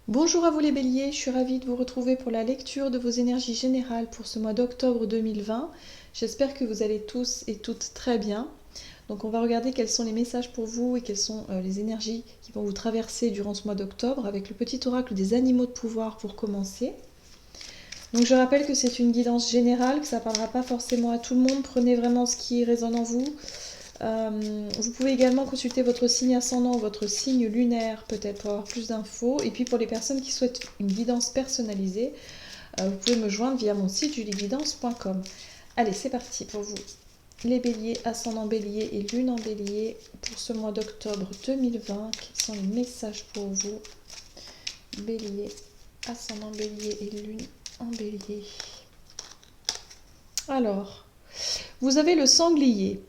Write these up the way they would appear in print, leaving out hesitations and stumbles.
Bonjour à vous les béliers, je suis ravie de vous retrouver pour la lecture de vos énergies générales pour ce mois d'octobre 2020. J'espère que vous allez tous et toutes très bien. Donc on va regarder quels sont les messages pour vous et quelles sont les énergies qui vont vous traverser durant ce mois d'octobre avec le petit oracle des animaux de pouvoir pour commencer. Donc je rappelle que c'est une guidance générale, que ça ne parlera pas forcément à tout le monde. Prenez vraiment ce qui résonne en vous. Vous pouvez également consulter votre signe ascendant, votre signe lunaire peut-être pour avoir plus d'infos. Et puis pour les personnes qui souhaitent une guidance personnalisée, vous pouvez me joindre via mon site julieguidance.com. Allez, c'est parti pour vous. Les béliers, ascendant bélier et lune en bélier pour ce mois d'octobre 2020. Quels sont les messages pour vous? Bélier, ascendant bélier et lune en bélier. Alors, vous avez le sanglier.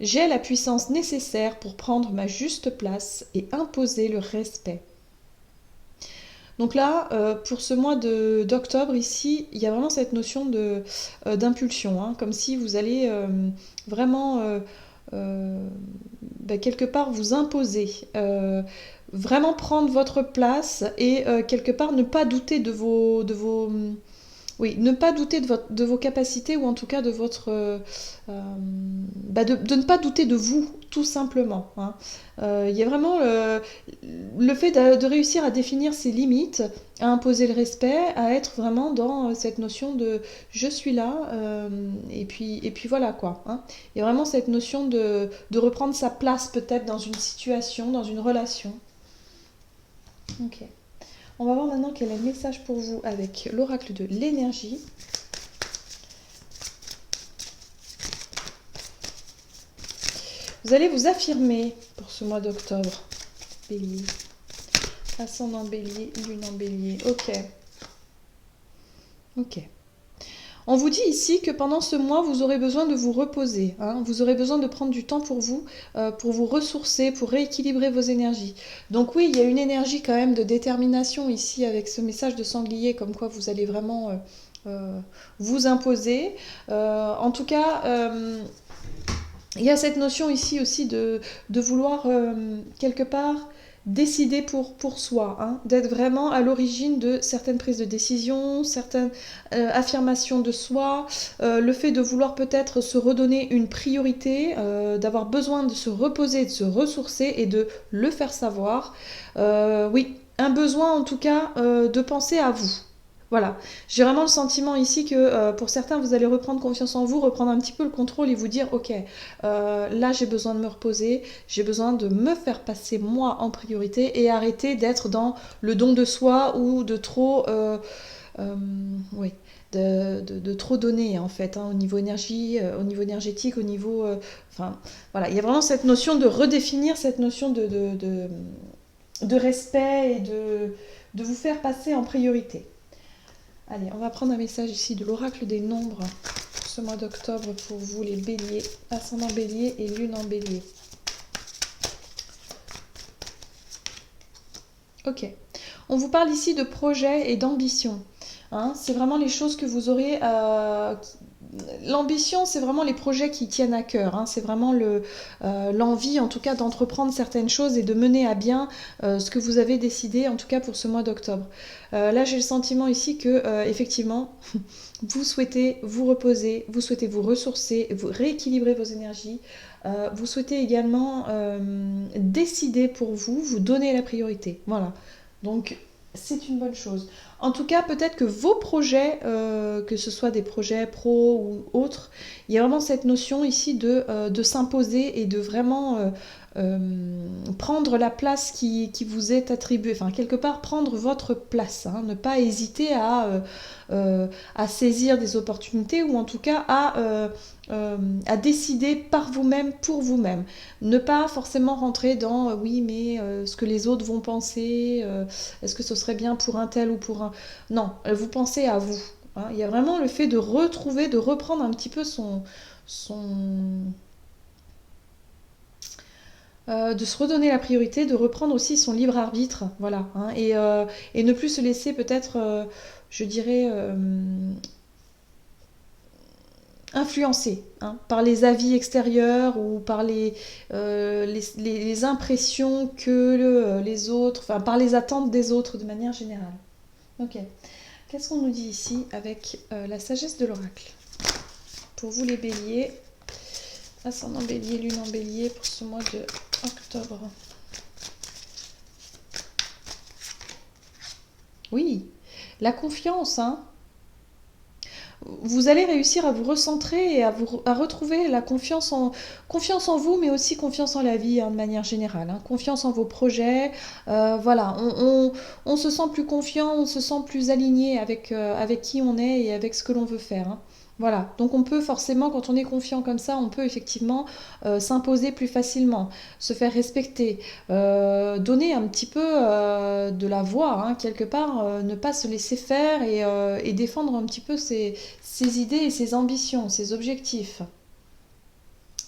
J'ai la puissance nécessaire pour prendre ma juste place et imposer le respect. Donc là, pour ce mois d'octobre, ici, il y a vraiment cette notion d'impulsion, hein, comme si vous allez vraiment, quelque part, vous imposer, vraiment prendre votre place et quelque part ne pas douter oui, ne pas douter de vos capacités ou en tout cas de votre... de ne pas douter de vous, tout simplement. Hein. Il y a vraiment le fait de réussir à définir ses limites, à imposer le respect, à être vraiment dans cette notion de je suis là, et puis voilà quoi. Hein. Il y a vraiment cette notion de reprendre sa place peut-être dans une situation, dans une relation. Ok. On va voir maintenant quel est le message pour vous avec l'oracle de l'énergie. Vous allez vous affirmer pour ce mois d'octobre. Bélier. Ascendant bélier, lune en bélier. Ok. Ok. On vous dit ici que pendant ce mois, vous aurez besoin de vous reposer. Hein. Vous aurez besoin de prendre du temps pour vous ressourcer, pour rééquilibrer vos énergies. Donc oui, il y a une énergie quand même de détermination ici avec ce message de sanglier, comme quoi vous allez vraiment vous imposer. En tout cas, il y a cette notion ici aussi de vouloir quelque part décider pour soi, hein, d'être vraiment à l'origine de certaines prises de décision, certaines affirmations de soi, le fait de vouloir peut-être se redonner une priorité, d'avoir besoin de se reposer, de se ressourcer et de le faire savoir. Oui, un besoin en tout cas de penser à vous. Voilà, j'ai vraiment le sentiment ici que pour certains, vous allez reprendre confiance en vous, reprendre un petit peu le contrôle et vous dire, ok, là j'ai besoin de me reposer, j'ai besoin de me faire passer moi en priorité et arrêter d'être dans le don de soi ou de trop, oui, de trop donner en fait, hein, au niveau énergie, au niveau énergétique, au niveau, enfin, voilà, il y a vraiment cette notion de redéfinir cette notion de respect et de vous faire passer en priorité. Allez, on va prendre un message ici de l'oracle des nombres pour ce mois d'octobre pour vous les béliers, ascendant bélier et lune en bélier. Ok. On vous parle ici de projets et d'ambition. Hein, c'est vraiment les choses que vous aurez... L'ambition, c'est vraiment les projets qui tiennent à cœur. Hein, c'est vraiment l'envie, en tout cas, d'entreprendre certaines choses et de mener à bien ce que vous avez décidé, en tout cas pour ce mois d'octobre. Là, j'ai le sentiment ici que, effectivement, vous souhaitez vous reposer, vous souhaitez vous ressourcer, vous rééquilibrer vos énergies. Vous souhaitez également décider pour vous, vous donner la priorité. Voilà. Donc, c'est une bonne chose. En tout cas, peut-être que vos projets, que ce soit des projets pro ou autres, il y a vraiment cette notion ici de s'imposer et de vraiment prendre la place qui vous est attribuée. Enfin, quelque part, prendre votre place. Hein, ne pas hésiter à saisir des opportunités ou en tout cas à décider par vous-même, pour vous-même. Ne pas forcément rentrer dans oui, mais ce que les autres vont penser, est-ce que ce serait bien pour un tel ou pour un... Non, vous pensez à vous. Hein. Il y a vraiment le fait de retrouver, de reprendre un petit peu son de se redonner la priorité, de reprendre aussi son libre arbitre, voilà, hein, et ne plus se laisser peut-être, je dirais, influencé hein, par les avis extérieurs ou par les impressions que les autres, enfin par les attentes des autres de manière générale. Ok. Qu'est-ce qu'on nous dit ici avec la sagesse de l'oracle? Pour vous les béliers, ascendant bélier, lune en bélier pour ce mois de octobre. Oui, la confiance, hein. Vous allez réussir à vous recentrer et à retrouver la confiance en vous, mais aussi confiance en la vie hein, de manière générale. Hein. Confiance en vos projets. Voilà, on se sent plus confiant, on se sent plus aligné avec qui on est et avec ce que l'on veut faire. Hein. Voilà, donc on peut forcément, quand on est confiant comme ça, on peut effectivement s'imposer plus facilement, se faire respecter, donner un petit peu de la voix, hein, quelque part, ne pas se laisser faire et défendre un petit peu ses idées et ses ambitions, ses objectifs.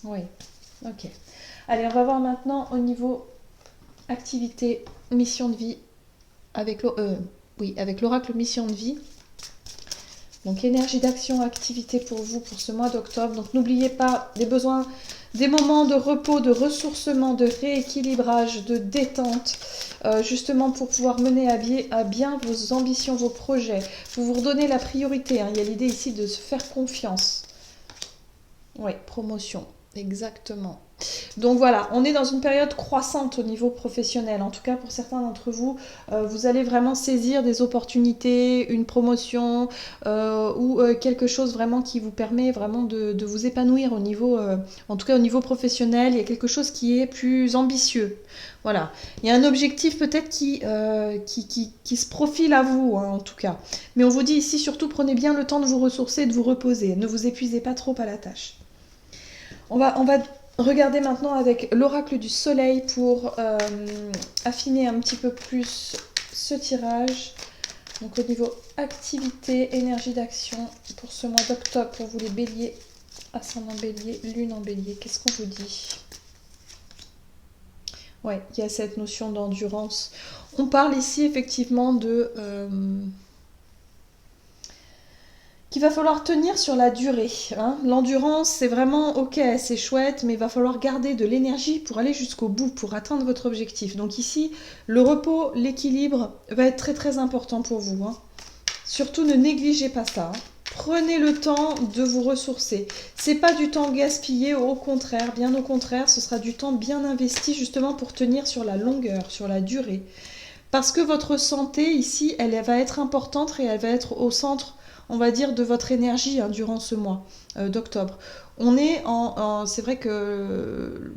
Oui, ok. Allez, on va voir maintenant au niveau activité, mission de vie, avec l'oracle mission de vie. Donc énergie d'action, activité pour vous pour ce mois d'octobre. Donc n'oubliez pas des besoins, des moments de repos, de ressourcement, de rééquilibrage, de détente, justement pour pouvoir mener à bien vos ambitions, vos projets. Vous redonnez la priorité. Hein. Il y a l'idée ici de se faire confiance. Oui, promotion, exactement. Donc voilà, on est dans une période croissante au niveau professionnel. En tout cas, pour certains d'entre vous, vous allez vraiment saisir des opportunités, une promotion ou quelque chose vraiment qui vous permet vraiment de vous épanouir au niveau, en tout cas au niveau professionnel. Il y a quelque chose qui est plus ambitieux. Voilà, il y a un objectif peut-être qui se profile à vous, hein, en tout cas. Mais on vous dit ici, surtout, prenez bien le temps de vous ressourcer et de vous reposer. Ne vous épuisez pas trop à la tâche. On va regarder maintenant avec l'oracle du soleil pour affiner un petit peu plus ce tirage. Donc au niveau activité, énergie d'action pour ce mois d'octobre, pour vous les béliers, ascendant bélier, lune en bélier, qu'est-ce qu'on vous dit? Ouais, il y a cette notion d'endurance. On parle ici effectivement de... qu'il va falloir tenir sur la durée. Hein. L'endurance, c'est vraiment, ok, c'est chouette, mais il va falloir garder de l'énergie pour aller jusqu'au bout, pour atteindre votre objectif. Donc ici, le repos, l'équilibre va être très très important pour vous. Hein. Surtout, ne négligez pas ça. Hein. Prenez le temps de vous ressourcer. C'est pas du temps gaspillé, au contraire, bien au contraire, ce sera du temps bien investi justement pour tenir sur la longueur, sur la durée. Parce que votre santé ici, elle va être importante et elle va être au centre, on va dire, de votre énergie hein, durant ce mois d'octobre. On est c'est vrai que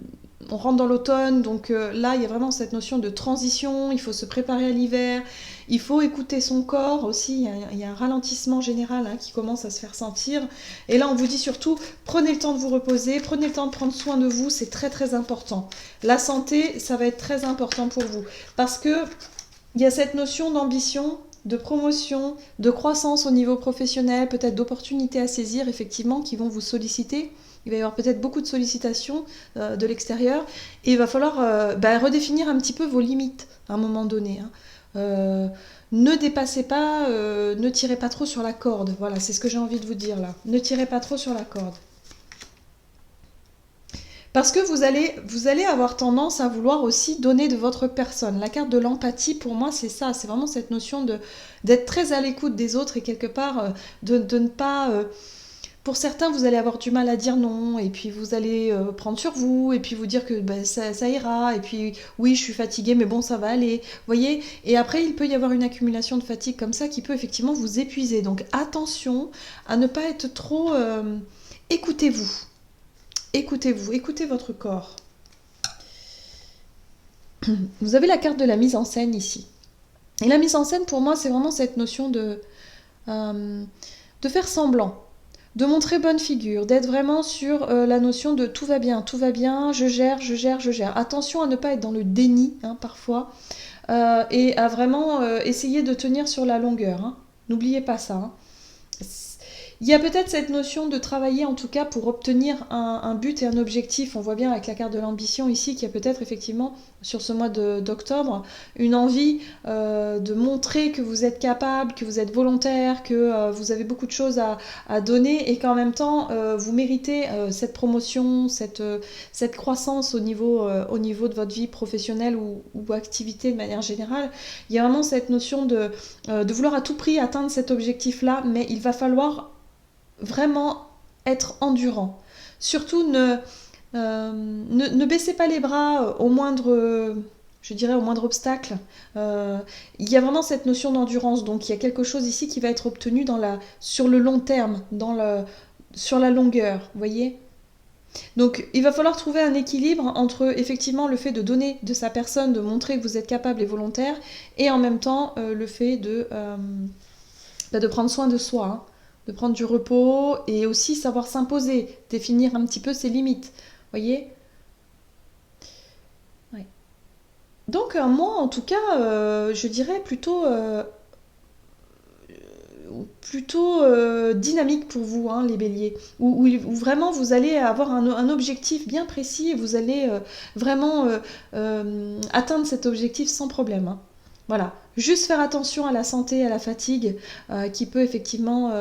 on rentre dans l'automne, donc là il y a vraiment cette notion de transition, il faut se préparer à l'hiver, il faut écouter son corps aussi, il y a un ralentissement général hein, qui commence à se faire sentir. Et là on vous dit surtout, prenez le temps de vous reposer, prenez le temps de prendre soin de vous, c'est très très important. La santé, ça va être très important pour vous, parce que il y a cette notion d'ambition, de promotion, de croissance au niveau professionnel, peut-être d'opportunités à saisir, effectivement, qui vont vous solliciter. Il va y avoir peut-être beaucoup de sollicitations de l'extérieur. Et il va falloir redéfinir un petit peu vos limites à un moment donné. Hein. Ne dépassez pas, ne tirez pas trop sur la corde. Voilà, c'est ce que j'ai envie de vous dire là. Ne tirez pas trop sur la corde. Parce que vous allez avoir tendance à vouloir aussi donner de votre personne. La carte de l'empathie, pour moi, c'est ça. C'est vraiment cette notion d'être très à l'écoute des autres et quelque part de ne pas... pour certains, vous allez avoir du mal à dire non, et puis vous allez prendre sur vous, et puis vous dire que ça ira, et puis oui, je suis fatiguée, mais bon, ça va aller. Vous voyez? Et après, il peut y avoir une accumulation de fatigue comme ça qui peut effectivement vous épuiser. Donc attention à ne pas être trop... écoutez-vous. Écoutez-vous, écoutez votre corps. Vous avez la carte de la mise en scène ici. Et la mise en scène, pour moi, c'est vraiment cette notion de faire semblant, de montrer bonne figure, d'être vraiment sur la notion de tout va bien, je gère, je gère, je gère. Attention à ne pas être dans le déni, hein, parfois, et à vraiment essayer de tenir sur la longueur. Hein. N'oubliez pas ça. Hein. Il y a peut-être cette notion de travailler en tout cas pour obtenir un but et un objectif. On voit bien avec la carte de l'ambition ici qu'il y a peut-être effectivement sur ce mois d'octobre une envie de montrer que vous êtes capable, que vous êtes volontaire, que vous avez beaucoup de choses à donner et qu'en même temps vous méritez cette promotion, cette croissance au niveau de votre vie professionnelle ou activité de manière générale. Il y a vraiment cette notion de vouloir à tout prix atteindre cet objectif-là, mais il va falloir vraiment être endurant. Surtout ne baissez pas les bras au moindre, je dirais au moindre obstacle. Il y a vraiment cette notion d'endurance, donc il y a quelque chose ici qui va être obtenu sur le long terme, sur la longueur, vous voyez. Donc il va falloir trouver un équilibre entre effectivement le fait de donner de sa personne, de montrer que vous êtes capable et volontaire, et en même temps le fait de prendre soin de soi, hein, de prendre du repos et aussi savoir s'imposer, définir un petit peu ses limites. Voyez ? Ouais. Donc moi en tout cas, je dirais plutôt dynamique pour vous, hein, les béliers, où vraiment vous allez avoir un objectif bien précis et vous allez vraiment atteindre cet objectif sans problème. Hein. Voilà, juste faire attention à la santé, à la fatigue, qui peut effectivement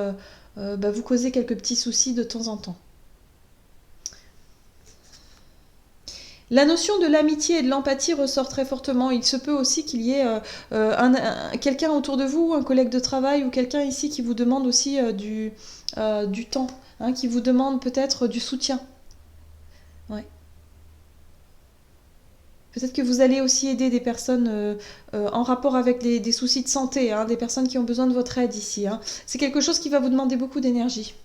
vous causer quelques petits soucis de temps en temps. La notion de l'amitié et de l'empathie ressort très fortement. Il se peut aussi qu'il y ait quelqu'un autour de vous, un collègue de travail ou quelqu'un ici qui vous demande aussi du temps, hein, qui vous demande peut-être du soutien. Ouais. Peut-être que vous allez aussi aider des personnes en rapport avec des soucis de santé, hein, des personnes qui ont besoin de votre aide ici. Hein. C'est quelque chose qui va vous demander beaucoup d'énergie.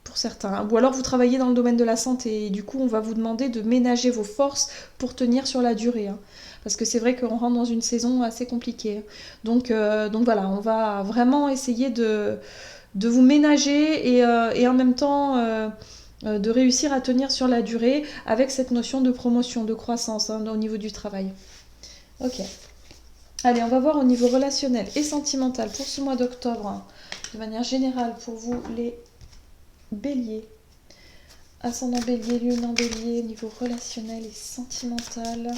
Pour certains. Ou alors vous travaillez dans le domaine de la santé et du coup on va vous demander de ménager vos forces pour tenir sur la durée. Hein. Parce que c'est vrai qu'on rentre dans une saison assez compliquée. Donc voilà, on va vraiment essayer de vous ménager et en même temps de réussir à tenir sur la durée avec cette notion de promotion, de croissance, hein, au niveau du travail. Ok. Allez, on va voir au niveau relationnel et sentimental pour ce mois d'octobre, hein, de manière générale pour vous les Bélier, ascendant Bélier, lune en Bélier, niveau relationnel et sentimental.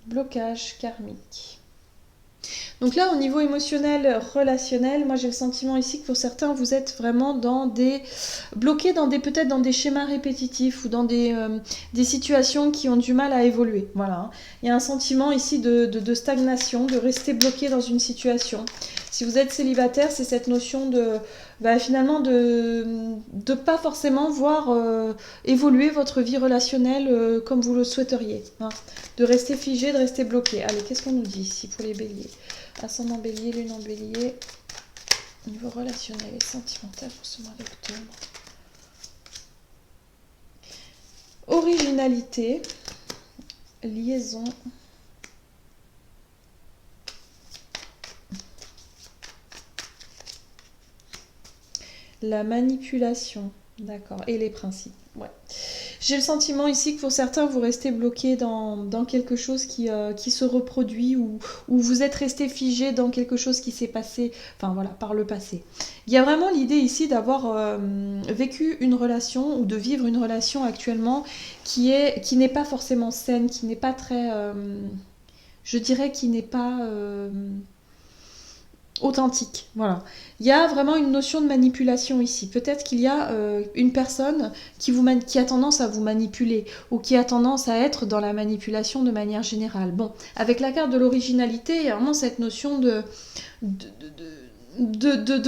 Blocage karmique. Donc là, au niveau émotionnel, relationnel, moi j'ai le sentiment ici que pour certains, vous êtes vraiment bloqués peut-être dans des schémas répétitifs ou dans des situations qui ont du mal à évoluer. Voilà. Il y a un sentiment ici de stagnation, de rester bloqué dans une situation. Si vous êtes célibataire, c'est cette notion finalement de pas forcément voir évoluer votre vie relationnelle comme vous le souhaiteriez. Hein. De rester figé, de rester bloqué. Allez, qu'est-ce qu'on nous dit ici pour les béliers? Ascendant bélier, lune en bélier, niveau relationnel et sentimental pour ce mois d'octobre. Originalité, liaison, la manipulation, d'accord, et les principes, ouais. J'ai le sentiment ici que pour certains, vous restez bloqué dans quelque chose qui se reproduit ou vous êtes resté figé dans quelque chose qui s'est passé, enfin voilà, par le passé. Il y a vraiment l'idée ici d'avoir vécu une relation ou de vivre une relation actuellement qui n'est pas forcément saine, qui n'est pas très... je dirais qui n'est pas... authentique, voilà. Il y a vraiment une notion de manipulation ici. Peut-être qu'il y a une personne qui a tendance à vous manipuler ou qui a tendance à être dans la manipulation de manière générale. Bon, avec la carte de l'originalité, il y a vraiment cette notion de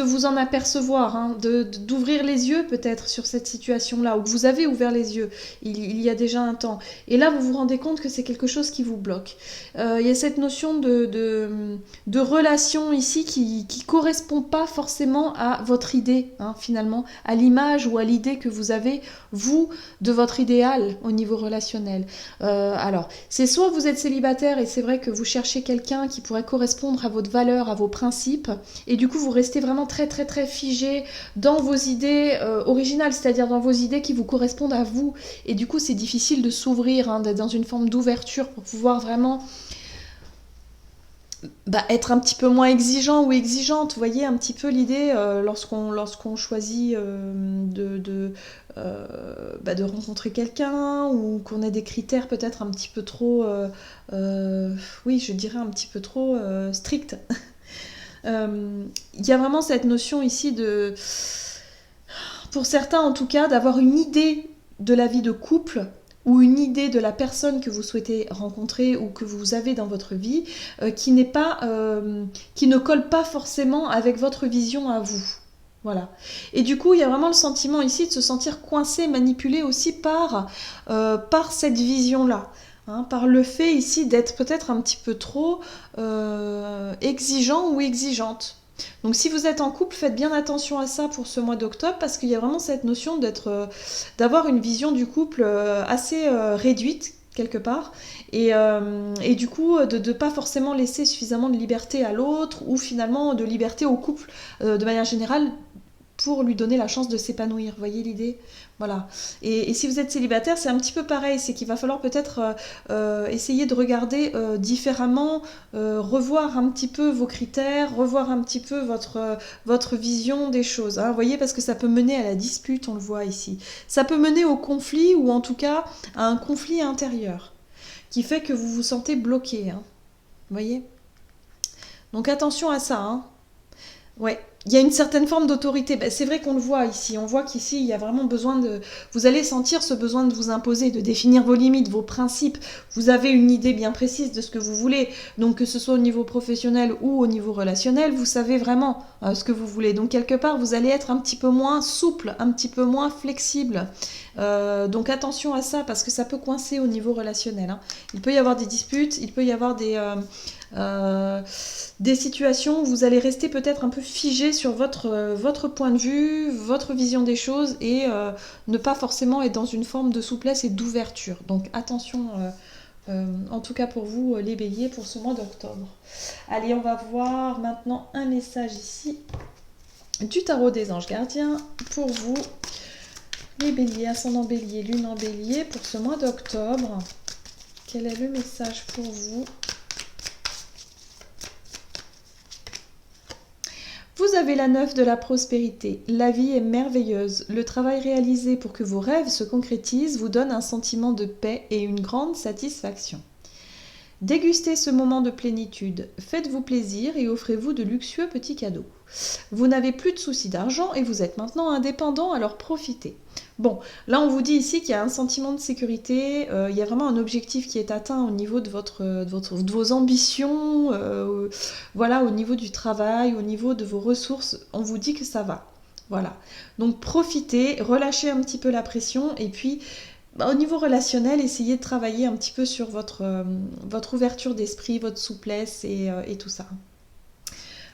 vous en apercevoir, hein, d'ouvrir les yeux peut-être sur cette situation-là, ou que vous avez ouvert les yeux il y a déjà un temps. Et là, vous vous rendez compte que c'est quelque chose qui vous bloque. Il y a cette notion de relation ici qui correspond pas forcément à votre idée, hein, finalement, à l'image ou à l'idée que vous avez, vous, de votre idéal au niveau relationnel. Alors, c'est soit vous êtes célibataire et c'est vrai que vous cherchez quelqu'un qui pourrait correspondre à votre valeur, à vos principes, et du coup vous restez vraiment très très très figé dans vos idées originales, c'est-à-dire dans vos idées qui vous correspondent à vous, et du coup c'est difficile de s'ouvrir, hein, d'être dans une forme d'ouverture pour pouvoir vraiment être un petit peu moins exigeant ou exigeante. Vous voyez un petit peu l'idée lorsqu'on choisit de rencontrer quelqu'un ou qu'on a des critères peut-être un petit peu trop, oui, je dirais un petit peu trop stricts. Il y a vraiment cette notion ici pour certains en tout cas, d'avoir une idée de la vie de couple ou une idée de la personne que vous souhaitez rencontrer ou que vous avez dans votre vie qui ne colle pas forcément avec votre vision à vous. Voilà. Et du coup, il y a vraiment le sentiment ici de se sentir coincé, manipulé aussi par cette vision-là. Hein, par le fait ici d'être peut-être un petit peu trop exigeant ou exigeante. Donc si vous êtes en couple, faites bien attention à ça pour ce mois d'octobre parce qu'il y a vraiment cette notion d'avoir une vision du couple assez réduite quelque part et du coup de ne pas forcément laisser suffisamment de liberté à l'autre ou finalement de liberté au couple de manière générale pour lui donner la chance de s'épanouir. Vous voyez l'idée? Voilà. Et si vous êtes célibataire, c'est un petit peu pareil. C'est qu'il va falloir peut-être essayer de regarder différemment, revoir un petit peu vos critères, revoir un petit peu votre vision des choses. Hein. Vous voyez, parce que ça peut mener à la dispute, on le voit ici. Ça peut mener au conflit ou en tout cas à un conflit intérieur qui fait que vous vous sentez bloqué. Hein. Vous voyez? Donc attention à ça. Hein. Ouais, il y a une certaine forme d'autorité. Ben, c'est vrai qu'on le voit ici. On voit qu'ici, il y a vraiment besoin de... Vous allez sentir ce besoin de vous imposer, de définir vos limites, vos principes. Vous avez une idée bien précise de ce que vous voulez. Donc, que ce soit au niveau professionnel ou au niveau relationnel, vous savez vraiment ce que vous voulez. Donc, quelque part, vous allez être un petit peu moins souple, un petit peu moins flexible. Donc, attention à ça parce que ça peut coincer au niveau relationnel. Hein. Il peut y avoir des disputes, il peut y avoir des situations où vous allez rester peut-être un peu figé sur votre point de vue, votre vision des choses et ne pas forcément être dans une forme de souplesse et d'ouverture. Donc attention, en tout cas pour vous les béliers pour ce mois d'octobre. Allez, on va voir maintenant un message ici du tarot des anges gardiens pour vous, les béliers, ascendant bélier, lune en bélier pour ce mois d'octobre. Quel est le message pour vous ? Vous avez la 9 de la prospérité. La vie est merveilleuse. Le travail réalisé pour que vos rêves se concrétisent vous donne un sentiment de paix et une grande satisfaction. Dégustez ce moment de plénitude. Faites-vous plaisir et offrez-vous de luxueux petits cadeaux. Vous n'avez plus de soucis d'argent et vous êtes maintenant indépendant, alors profitez. Bon, là on vous dit ici qu'il y a un sentiment de sécurité, il y a vraiment un objectif qui est atteint au niveau de vos ambitions, voilà, au niveau du travail, au niveau de vos ressources, on vous dit que ça va. Voilà, donc profitez, relâchez un petit peu la pression et puis au niveau relationnel, essayez de travailler un petit peu sur votre ouverture d'esprit, votre souplesse et tout ça.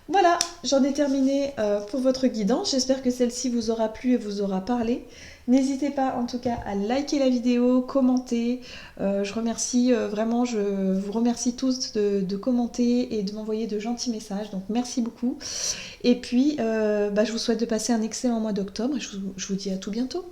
Voilà, j'en ai terminé pour votre guidance. J'espère que celle-ci vous aura plu et vous aura parlé. N'hésitez pas en tout cas à liker la vidéo, commenter. Je remercie vraiment, je vous remercie tous de commenter et de m'envoyer de gentils messages. Donc merci beaucoup. Et puis, je vous souhaite de passer un excellent mois d'octobre et je vous dis à tout bientôt.